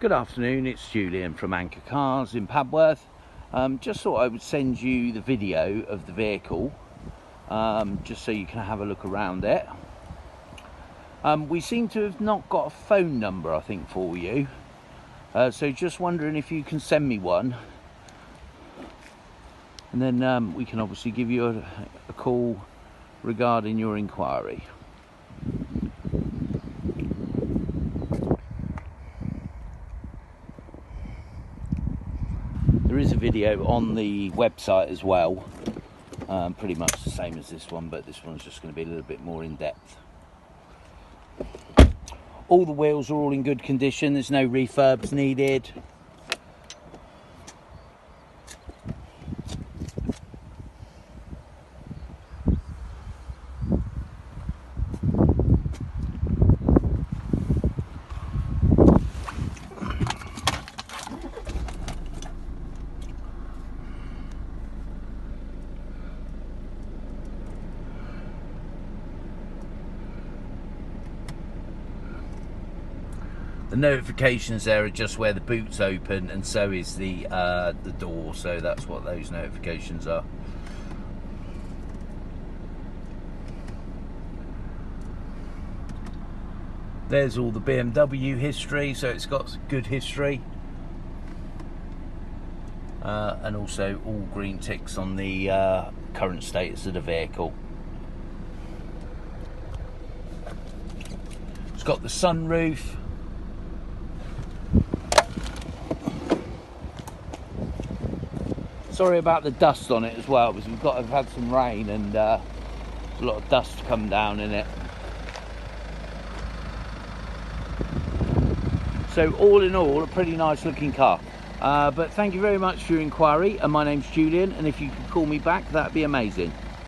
Good afternoon, it's Julian from Anchor Cars in Padworth. Just thought I would send you the video of the vehicle, just so you can have a look around it. We seem to have not got a phone number, I think, for you. So just wondering if you can send me one. And then we can obviously give you a call regarding your inquiry. There is a video on the website as well, pretty much the same as this one, but this one's just going to be a little bit more in depth. All the wheels are all in good condition, there's no refurbs needed. The notifications there are just where the boot's open, and so is the door, so that's what those notifications are. There's all the BMW history, so it's got good history. And also all green ticks on the current status of the vehicle. It's got the sunroof. Sorry about the dust on it as well, because we've had some rain and a lot of dust come down in it. So all in all, a pretty nice looking car. But thank you very much for your inquiry, and my name's Julian, and if you could call me back, that'd be amazing.